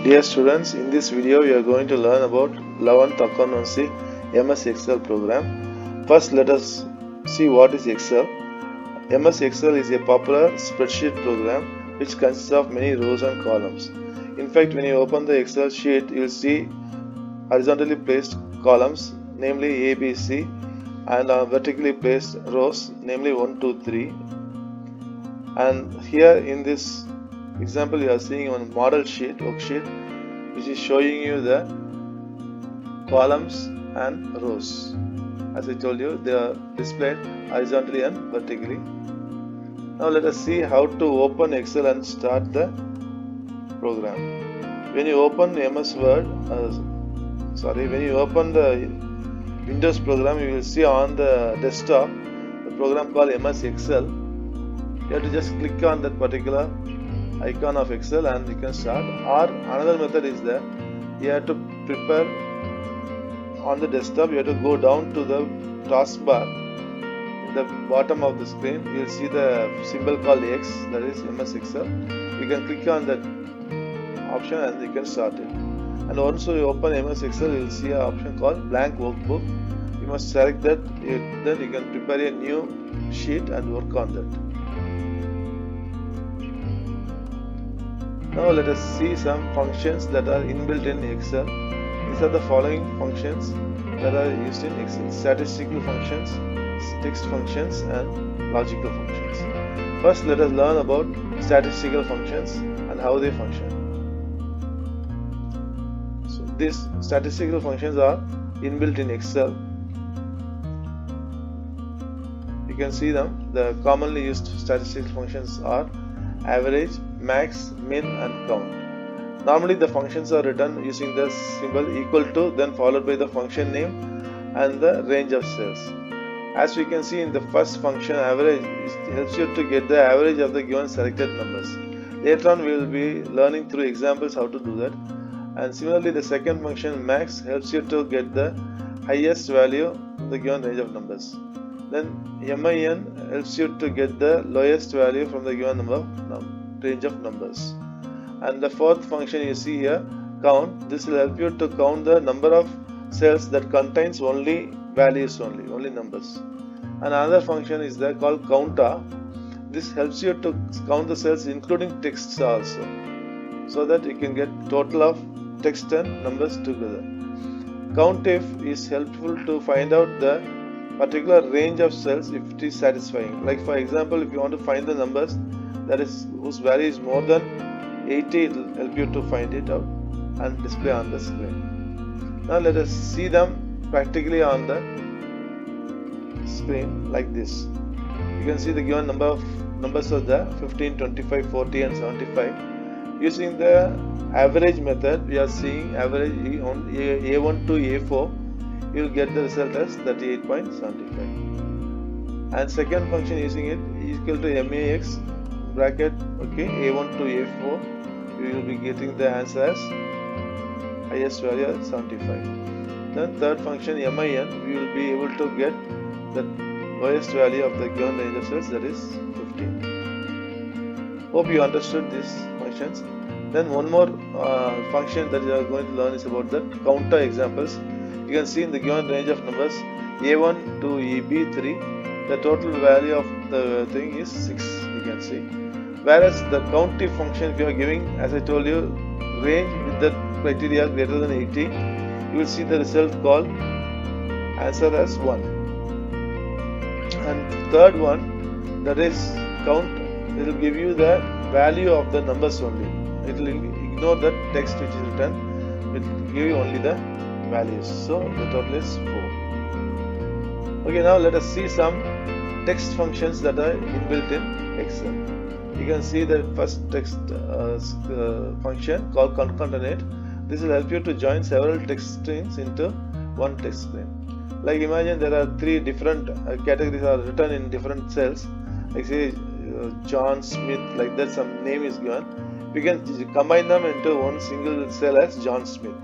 Dear students, in this video we are going to learn about 11th Accountancy MS Excel program. First, let us see what is Excel. MS Excel is a popular spreadsheet program which consists of many rows and columns. In fact, when you open the Excel sheet, you will see horizontally placed columns, namely A, B, C, and vertically placed rows, namely 1, 2, 3. And here in this example, you are seeing one model sheet, worksheet, which is showing you the columns and rows. As I told you, they are displayed horizontally and vertically. Now let us see how to open Excel and start the program. When you open MS Word, when you open the Windows program, you will see on the desktop the program called MS Excel. You have to just click on that particular icon of Excel and you can start. Or another method is that you have to prepare on the desktop. You have to go down to the taskbar. In the bottom of the screen, you will see the symbol called X, that is MS Excel. You can click on that option and you can start it. And once you open MS Excel, you will see an option called blank workbook. You must select that, then you can prepare a new sheet and work on that. Now let us see some functions that are inbuilt in Excel. These are the following functions that are used in Excel: statistical functions, text functions, and logical functions. First, let us learn about statistical functions and how they function. So these statistical functions are inbuilt in Excel. You can see them. The commonly used statistical functions are average, max, min, and count. Normally the functions are written using the symbol equal to, then followed by the function name and the range of cells. As we can see in the first function, average, it helps you to get the average of the given selected numbers. Later on we will be learning through examples how to do that. And similarly, the second function, max, helps you to get the highest value in the given range of numbers. Then min helps you to get the lowest value from the given range of numbers. And the fourth function you see here, count, this will help you to count the number of cells that contains only values only numbers. And another function is there called counter. This helps you to count the cells including texts also, so that you can get total of text and numbers together. COUNTIF is helpful to find out the particular range of cells if it is satisfying. Like for example, if you want to find the numbers that is whose value is more than 80, it will help you to find it out and display on the screen. Now let us see them practically on the screen like this. You can see the given number of numbers are there, 15, 25, 40 and 75. Using the average method, we are seeing average on A1 to A4. You will get the result as 38.75. And second function using it is equal to max bracket, okay, A1 to A4. You will be getting the answer as highest value as 75. Then third function min, we will be able to get the lowest value of the given range of cells, that is 15. Hope you understood these functions. Then one more function that you are going to learn is about the counter examples. You can see in the given range of numbers A1 to EB3, the total value of the thing is 6, you can see. Whereas the COUNTIF function, if you are giving, as I told you, range with the criteria greater than 80, you will see the result called answer as 1. And third one, that is count, it will give you the value of the numbers only. It will ignore the text which is written, it will give you only the values. So the total is 4. Okay, now let us see some text functions that are inbuilt in Excel. You can see the first text function called concatenate. This will help you to join several text strings into one text string. Like imagine there are 3 different categories are written in different cells. Like say John Smith, like that some name is given. We can combine them into one single cell as John Smith.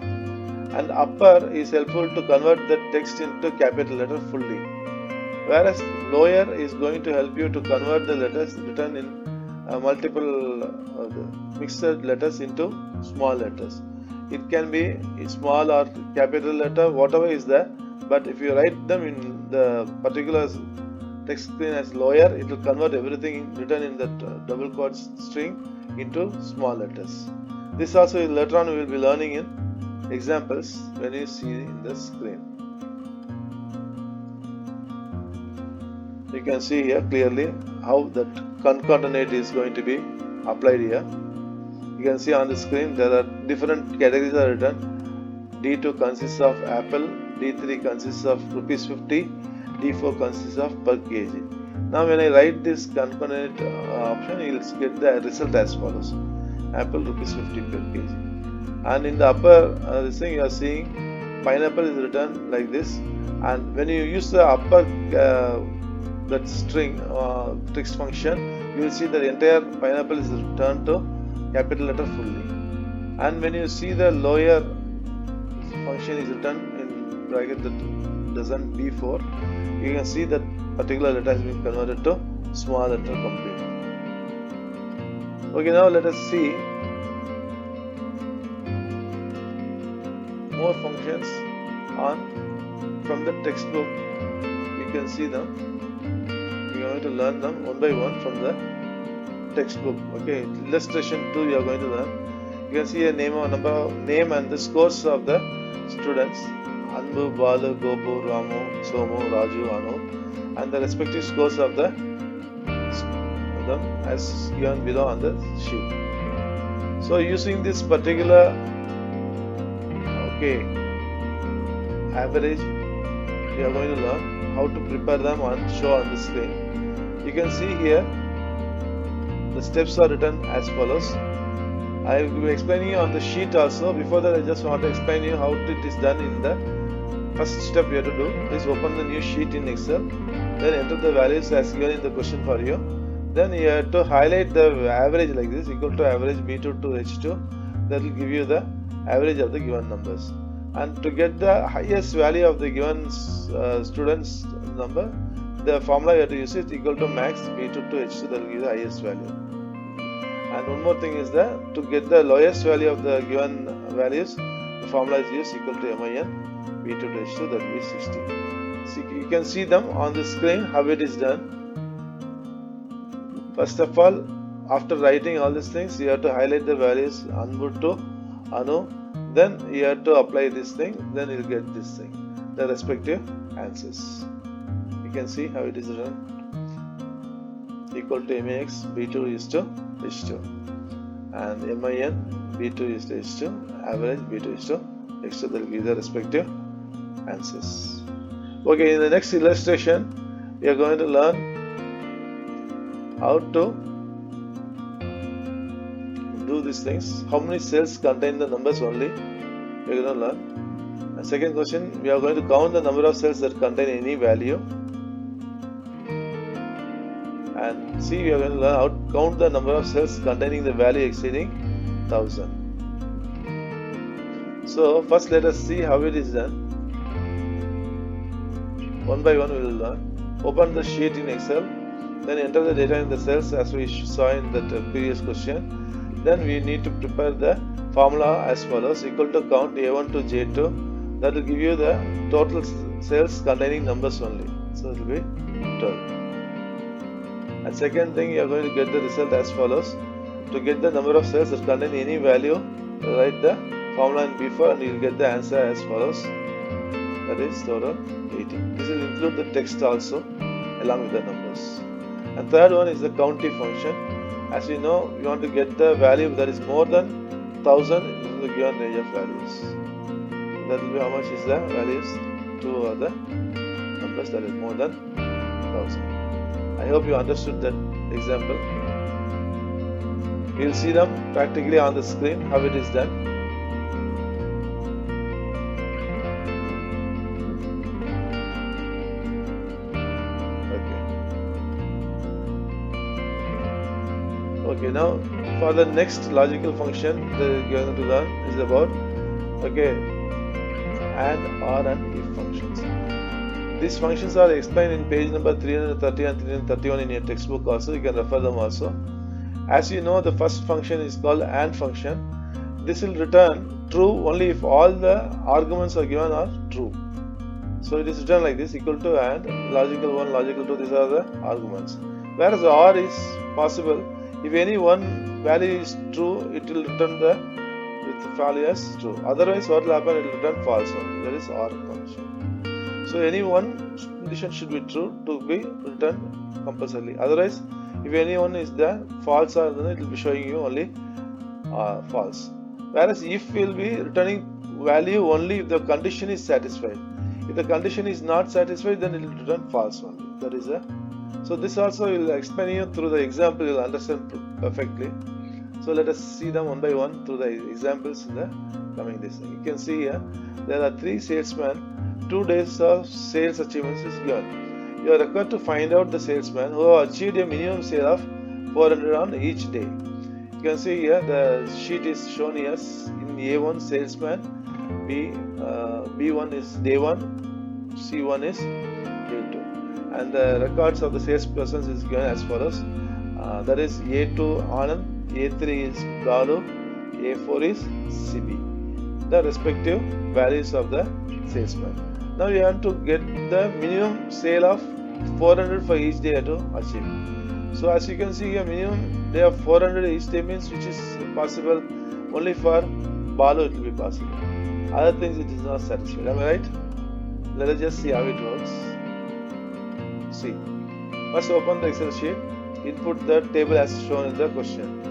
And upper is helpful to convert the text into capital letter fully. Whereas lower is going to help you to convert the letters written in multiple mixed letters into small letters. It can be small or capital letter, whatever is there, but if you write them in the particular text screen as lower, it will convert everything written in that double quote string into small letters. This also later on we will be learning in examples when you see in the screen. You can see here clearly how that concatenate is going to be applied here. You can see on the screen there are different categories are written. D2 consists of apple, D3 consists of rupees 50, D4 consists of per kg. Now when I write this concatenate option, you will get the result as follows: apple rupees 50 per kg. And in the upper this thing you are seeing pineapple is written like this, and when you use the upper that string text function, you will see that the entire pineapple is turned to capital letter fully. And when you see the lower function is written in bracket that doesn't B4, you can see that particular letter has been converted to small letter completely. Okay, now let us see more functions from the textbook. You can see them. We are going to learn them one by one from the textbook. Okay, illustration 2 you are going to learn. You can see a name and the scores of the students: Anbu, Balu, Gopu, Ramu, Somu, Raju, Anu, and the respective scores of them as given below on the sheet. So using this particular average, we are going to learn how to prepare them and show on the screen. You can see here the steps are written as follows. I will be explaining you on the sheet also. Before that, I just want to explain you how it is done in the first step you have to do. Please open the new sheet in Excel, then enter the values as given in the question for you. Then you have to highlight the average like this, equal to average B2 to H2. That will give you the average of the given numbers. And to get the highest value of the given student's number, the formula you have to use is equal to max B2 to H2. That will give you the highest value. And one more thing is that to get the lowest value of the given values, the formula is used equal to min B2 to H2, that will be 60. See, you can see them on the screen how it is done. First of all, after writing all these things, you have to highlight the values Anbu to Anu, then you have to apply this thing, then you will get this thing, the respective answers. You can see how it is done. Equal to max B2 is to H2, and min B2 is to H2, average B2 is to H2. That will give the respective answers. Okay, in the next illustration, we are going to learn how to do these things. How many cells contain the numbers only? We are going to learn. And second question, we are going to count the number of cells that contain any value. And see, we are going to learn how to count the number of cells containing the value exceeding 1000. So first let us see how it is done. One by one we will learn. Open the sheet in Excel, then enter the data in the cells as we saw in that previous question. Then we need to prepare the formula as follows: equal to count A1 to J2. That will give you the total cells containing numbers only. So it will be 12. And second thing, you are going to get the result as follows. To get the number of cells that contain any value, write the formula in B4 and you will get the answer as follows. That is total 18. This will include the text also along with the numbers. And third one is the counting function. As we know, we want to get the value that is more than 1000 in the given range of values. That will be how much is the values. Two are the numbers that is more than 1000. I hope you understood that example. You will see them practically on the screen how it is done. Okay, now for the next logical function that you are going to learn is about and, or, and if functions. These functions are explained in page number 330 and 331 in your textbook also. You can refer them also. As you know, the first function is called AND function. This will return true only if all the arguments are given are true. So it is written like this, equal to AND, logical 1, logical 2, these are the arguments. Whereas OR is possible, if any one value is true, it will return the value as true. Otherwise, what will happen? It will return false only. That is OR function. So any one condition should be true to be returned compulsorily. Otherwise, if any one is there, false, then it will be showing you only false. Whereas if will be returning value only if the condition is satisfied. If the condition is not satisfied, then it will return false only. That is a. So this also will explain you through the example. You will understand perfectly. So let us see them one by one through the examples in the coming this. You can see here there are 3 salesmen. 2 days of sales achievements is given. You are required to find out the salesman who have achieved a minimum sale of 400 on each day. You can see here the sheet is shown here in A1 salesman, B1 is day 1, C1 is day 2, and the records of the salespersons is given as follows. That is A2 Anand, A3 is Balu, A4 is CB, the respective values of the salesman. Now you have to get the minimum sale of 400 for each day to achieve. So as you can see here, minimum day of 400 each day means which is possible only for Balu it will be possible. Other things it is not satisfied. Am I right? Let us just see how it works. See. First open the Excel sheet. Input the table as shown in the question.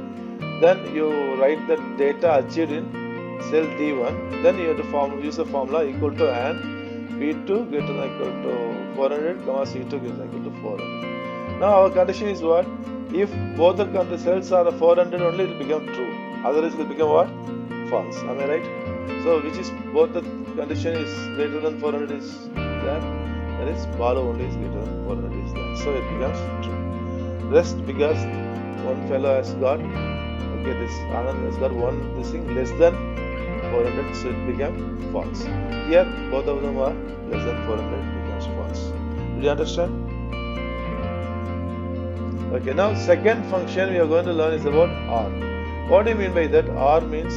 Then you write the data achieved in cell D1. Then you have to use the formula equal to AND B2 greater than equal to 400, C2 greater than equal to 400. Now our condition is what? If both the cells are 400 only, it will become true. Otherwise it will become what? False. Am I right? So which is both the condition is greater than 400 is there. That is Balu only is greater than 400 is there. So it becomes true. Rest because one fellow has got, okay, this Anand has got this thing less than 400, so it became false. Here both of them are less than 400, becomes false. Did you understand? Okay, now second function we are going to learn is about OR. What do you mean by that? OR means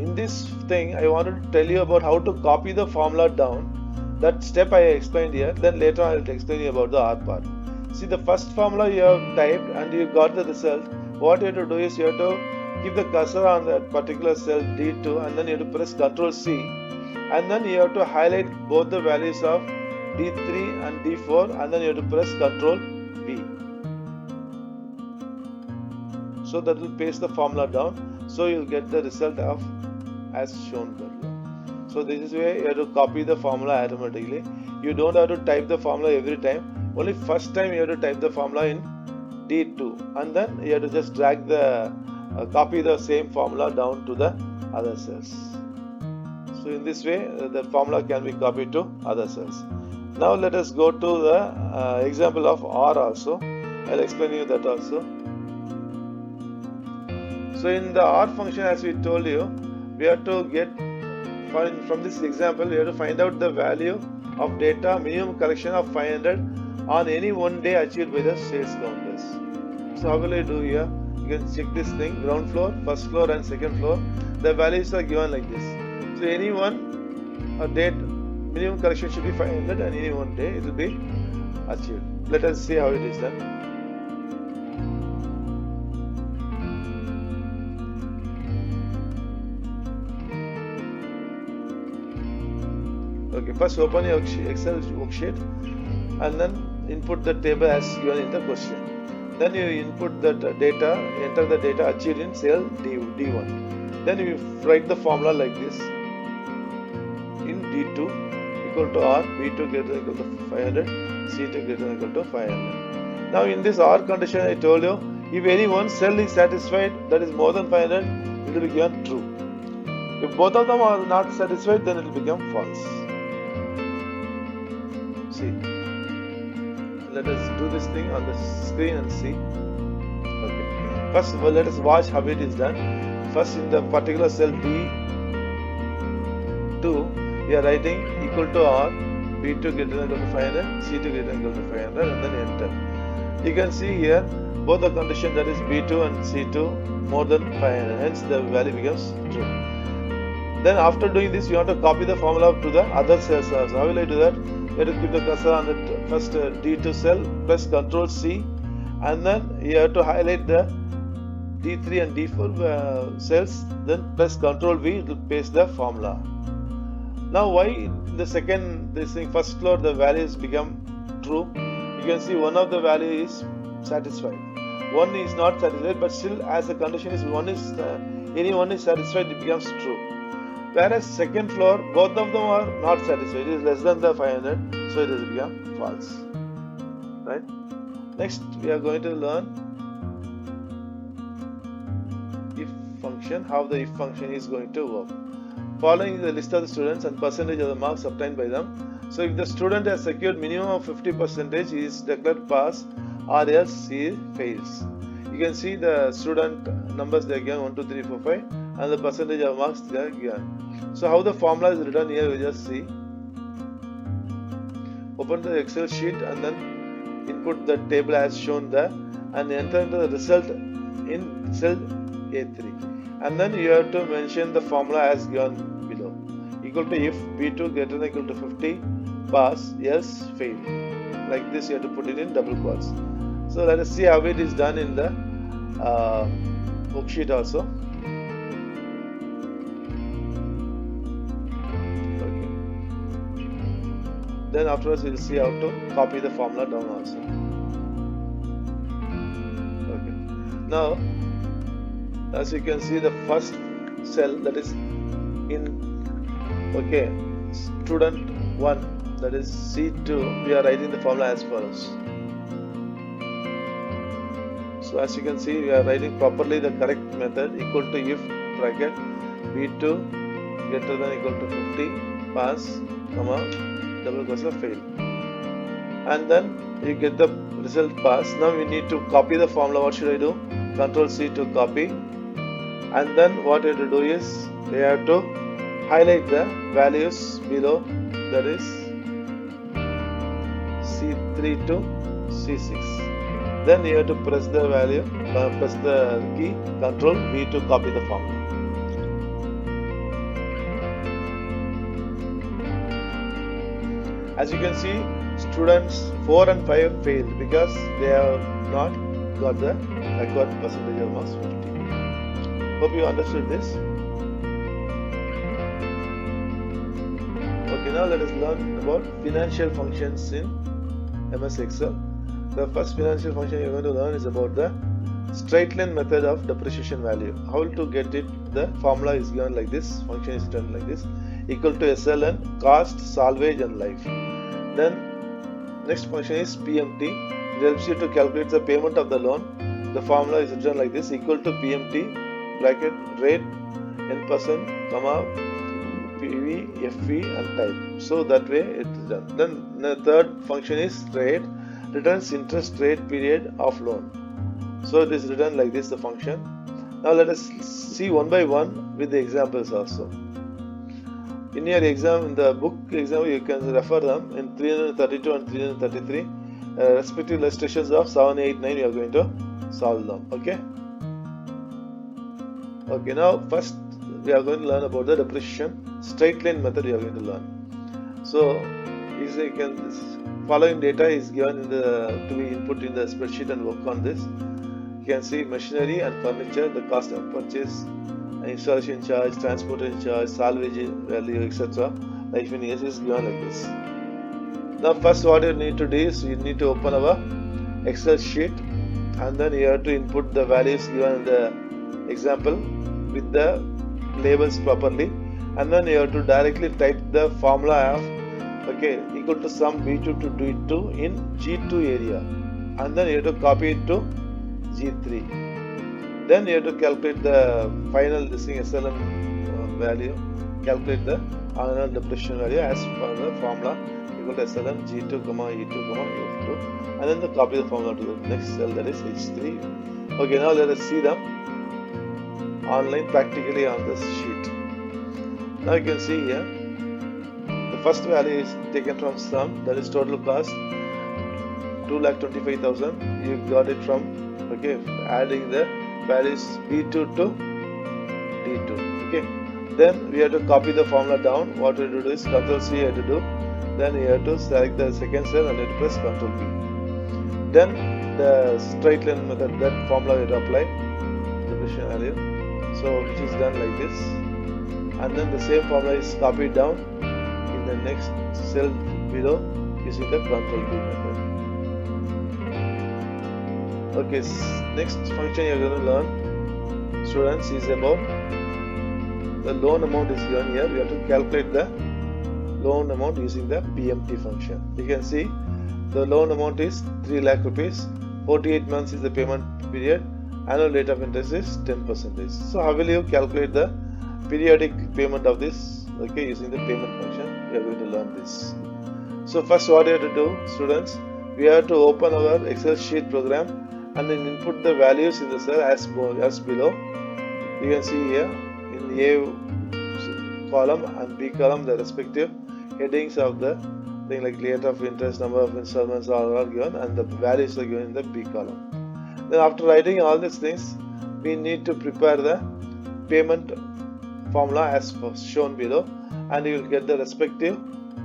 in this thing I wanted to tell you about how to copy the formula down. That step I explained here, then later I will explain you about the OR part. See, the first formula you have typed and you got the result. What you have to do is you have to keep the cursor on that particular cell D2 and then you have to press Ctrl C and then you have to highlight both the values of D3 and D4 and then you have to press Ctrl V. So that will paste the formula down. So you will get the result of as shown below. So this is where you have to copy the formula automatically. You don't have to type the formula every time. Only first time you have to type the formula in D2 and then you have to just drag the copy the same formula down to the other cells. So in this way the formula can be copied to other cells. Now let us go to the example of OR also. I will explain you that also. So in the OR function, as we told you, we have to find from this example we have to find out the value of data minimum collection of 500 on any one day achieved by the sales counters. So how will I do here? You can check this thing, ground floor, first floor and second floor. The values are given like this. So any one date minimum collection should be 500 and any one day it will be achieved. Let us see how it is done. Okay, first open your Excel worksheet and then input the table as given in the question. Then you input the data, enter the data achieved in cell D1. Then you write the formula like this in D2 equal to R, B2 greater than equal to 500, C2 greater than equal to 500. Now in this OR condition I told you, if any one cell is satisfied, that is more than 500, it will be given true. If both of them are not satisfied, then it will become false. See, let us do this thing on the screen and see. Okay. First, let us watch how it is done. First, in the particular cell D, 2, we are writing equal to or B2 greater than equal to 500, C2 greater than equal to 500, and then enter. You can see here both the condition, that is B2 and C2 more than 500, hence the value becomes true. Then after doing this, you want to copy the formula to the other cells also. How will I do that? You have to keep the cursor on the first D2 cell, press Ctrl C, and then you have to highlight the D3 and D4 cells, then press Ctrl V to paste the formula. Now why in the first floor the values become true? You can see one of the value is satisfied, one is not satisfied, but still as the condition is any one is satisfied, it becomes true. Whereas second floor, both of them are not satisfied, it is less than the 500, so it has become false. Right? Next we are going to learn if function, how the if function is going to work. Following the list of the students and percentage of the marks obtained by them. So if the student has secured minimum of 50%, he is declared pass, or else he fails. You can see the student numbers they are given 1, 2, 3, 4, 5, and the percentage of marks they are given. So how the formula is written here, we just see. Open the Excel sheet and then input the table as shown there, and enter into the result in cell A3, and then you have to mention the formula as given below. Equal to if B2 greater than equal to 50, pass, else fail. Like this you have to put it in double quotes. So let us see how it is done in the worksheet also. Okay. Then afterwards we will see how to copy the formula down also. Okay. Now as you can see, the first cell, that is in student 1, that is C2, we are writing the formula as follows. So as you can see, we are writing properly the correct method, equal to if bracket B2 greater than equal to 50, pass, comma, double quotes of fail, and then you get the result pass. Now we need to copy the formula. What should I do? Ctrl C to copy, and then what you have to do is you have to highlight the values below, that is C3 to C6. Then you have to press the value, press the key Ctrl V to copy the formula. As you can see, students 4 and 5 failed because they have not got the required percentage of marks 50. Hope you understood this. Okay, now let us learn about financial functions in MS Excel. The first financial function you are going to learn is about the straight line method of depreciation value. How to get it? The formula is given like this, function is done like this, equal to SLN, cost, salvage and life. Then next function is PMT. It helps you to calculate the payment of the loan. The formula is written like this, equal to PMT bracket rate n%, comma, PV, FV and type. So that way it is done. Then the third function is rate, returns interest rate period of loan. So it is written like this, the function. Now let us see one by one with the examples also. In your exam, in the book exam, you can refer them in 332 and 333 respective illustrations of 7, 8, 9. You are going to solve them. Okay. Okay. Now first we are going to learn about the depreciation straight line method. We are going to learn. So you can following data is given in the to be input in the spreadsheet and work on this. You can see machinery and furniture, the cost of purchase, installation charge, transportation charge, salvage value, etc. Life in years is given like this. Now first what you need to do is you need to open our Excel sheet, and then you have to input the values given in the example with the labels properly, and then you have to directly type the formula of equal to sum B2 to D2 in G2 area, and then you have to copy it to G3. Then you have to calculate the final SLN value, calculate the annual depreciation value as per the formula equal to SLN G2, E2, F2, and then to copy the formula to the next cell, that is H3. Okay, now let us see them online practically on this sheet. Now you can see here first value is taken from sum, that is total cost 2,25,000. You got it from adding the values B2 to D2. Then we have to copy the formula down. What we do is Ctrl C you have to do. Then you have to select the second cell and you have to press Ctrl V. Then the straight line method, that formula you have to apply the precision value. So which is done like this. And then the same formula is copied down in the next cell below using the Ctrl V method. Next function you are going to learn, students, is about the loan amount is given here. We have to calculate the loan amount using the PMT function. You can see the loan amount is 3 lakh rupees. 48 months is the payment period. Annual rate of interest is 10%. So how will you calculate the periodic payment of this? Using the payment function, we are going to learn this. So first, what you have to do, students, we have to open our Excel sheet program and then input the values in the cell as below. You can see here in A column and B column the respective headings of the thing, like rate of interest, number of installments are given, and the values are given in the B column. Then after writing all these things, we need to prepare the payment formula as shown below, and you will get the respective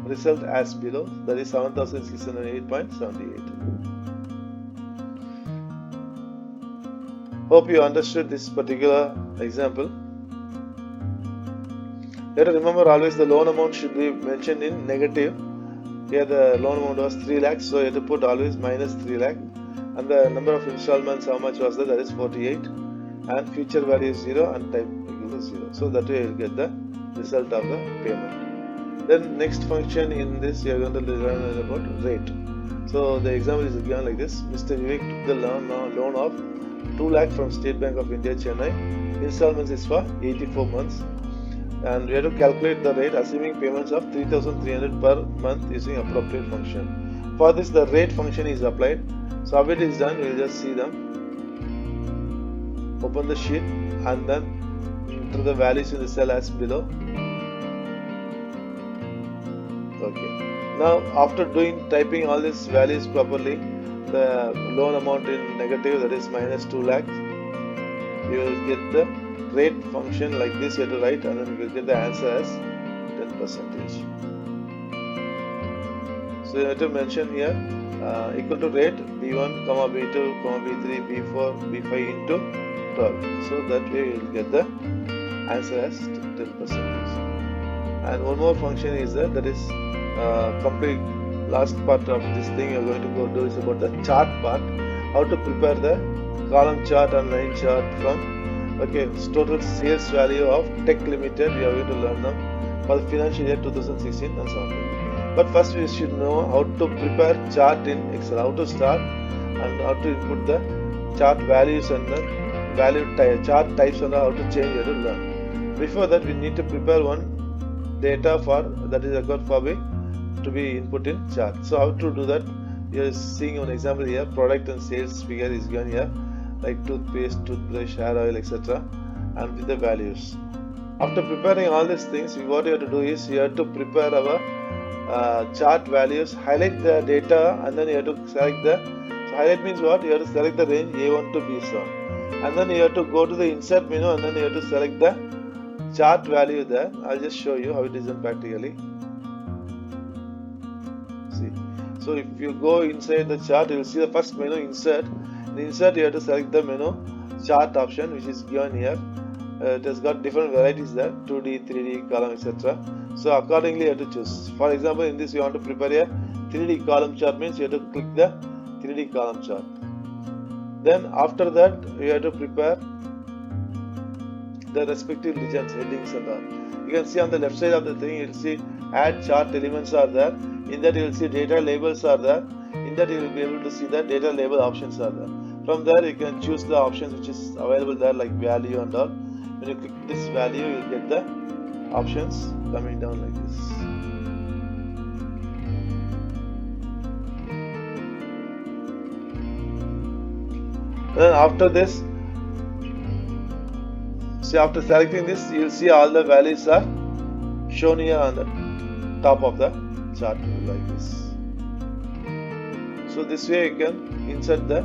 result as below, that is 7,608.78. Hope you understood this particular example. You have to remember always the loan amount should be mentioned in negative. Here the loan amount was 3 lakhs, so you have to put always minus 3 lakh. And the number of installments, how much was that is 48. And future value is 0 and type equal to 0. So that way you will get the result of the payment. Then next function in this you are going to learn about rate. So the example is given like this. Mr. Vivek took the loan of 2 lakh from State Bank of India, Chennai. Installments is for 84 months. And we have to calculate the rate assuming payments of 3,300 per month using appropriate function. For this, the rate function is applied. So how it is done, we will just see them. Open the sheet and then enter the values in the cell as below. Now after typing all these values properly, the loan amount in negative, that is minus 2 lakhs, you will get the rate function like this. You have to write, and then you will get the answer as 10%. So you have to mention here equal to rate B1, B2, B3, B4, B5 into 12. So that way you will get the answer as 10%. And one more function is that is complete last part of this thing you are going to go do is about the chart part. How to prepare the column chart and line chart from total sales value of Tech Limited. We are going to learn them for the financial year 2016 and so on. But first we should know how to prepare chart in Excel, how to start and how to input the chart values and the chart types and how to change. You have to learn. Before that, we need to prepare one data for that is required for to be input in chart. So how to do that? You are seeing an example here. Product and sales figure is given here, like toothpaste, toothbrush, hair oil, etc. and with the values. After preparing all these things, what you have to do is you have to prepare our chart values, highlight the data, and then you have to select the. So highlight means what? You have to select the range A1 to B7, and then you have to go to the insert menu, and then you have to select the chart value there. I'll just show you how it is done practically. See, so if you go inside the chart, you will see the first menu, insert. In insert, you have to select the menu chart option, which is given here. It has got different varieties there, 2D, 3D, column, etc. So accordingly, you have to choose. For example, in this, you want to prepare a 3D column chart, means you have to click the 3D column chart. Then after that, you have to prepare the respective legends, headings and all. You can see on the left side of the thing, you will see add chart elements are there. In that, you will see data labels are there. In that, you will be able to see that data label options are there. From there, you can choose the options which is available there, like value and all. When you click this value, you will get the options coming down like this. Then after this, see, after selecting this, you will see all the values are shown here on that. top of the chart like this. So this way you can insert the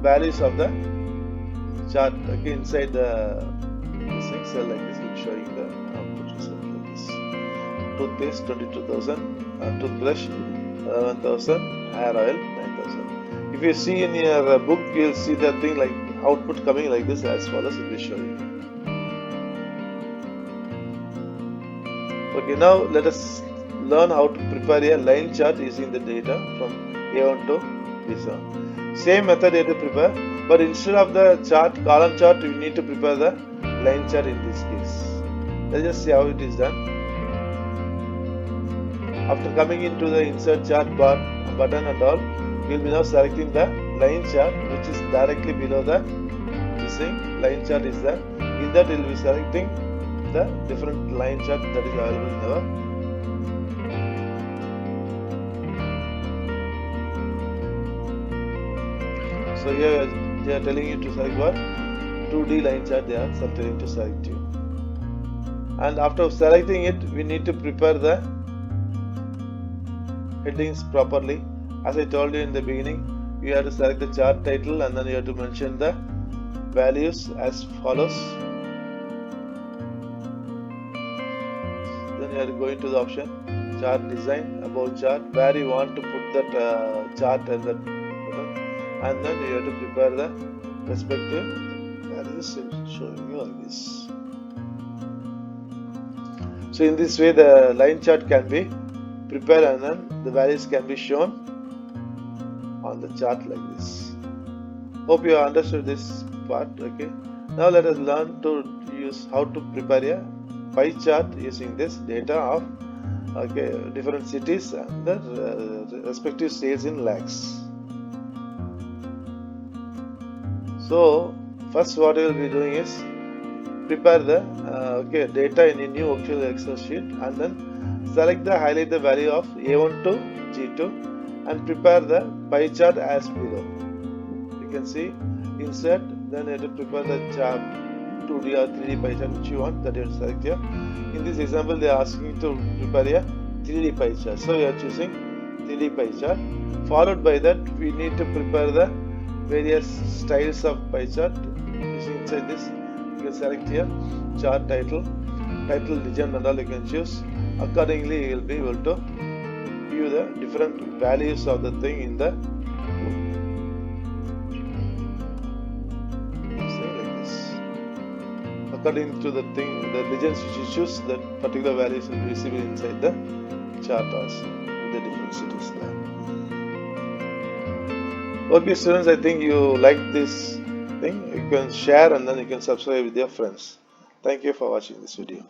values of the chart inside the cell like this. It will show you the output result like this. Toothpaste 22,000, toothbrush 1,000, hair oil 9,000. If you see in your book, you will see the thing like output coming like this as follows. It will show you. Okay, now let us learn how to prepare a line chart using the data from A1 to B7. Same method you have to prepare, but instead of the chart, column chart, we need to prepare the line chart in this case. Let's just see how it is done. After coming into the insert chart bar button and all, we will be now selecting the line chart, which is directly below the missing line chart is there. In that, we will be selecting the different line chart that is available in our. So here they are telling you to select what 2D line chart. They are telling to select you, and after selecting it, we need to prepare the headings properly. As I told you in the beginning, you have to select the chart title and then you have to mention the values as follows. Then you have to go into the option chart design, about chart, where you want to put that chart and that button, and then you have to prepare the respective values showing you like this. So in this way the line chart can be prepared and then the values can be shown on the chart like this. Hope you have understood this part. Okay, now let us learn to use how to prepare a pie chart using this data of different cities and the respective sales in lakhs. So first what we will be doing is prepare the data in a new actual Excel sheet and then select the highlight the value of A1 to G2 and prepare the pie chart as below. You can see insert, then you have to prepare the chart 2D or 3D pie chart which you want, that you have to select here. In this example they are asking you to prepare a 3D pie chart, so you are choosing 3D pie chart. Followed by that we need to prepare the various styles of pie chart. Using inside this you can select here chart title, legend and all you can choose. Accordingly you will be able to view the different values of the thing in the like this. According to the thing, the legends which you choose, that particular values will be visible inside the chart also in the different cities there. Okay students, I think you like this thing. You can share and then you can subscribe with your friends. Thank you for watching this video.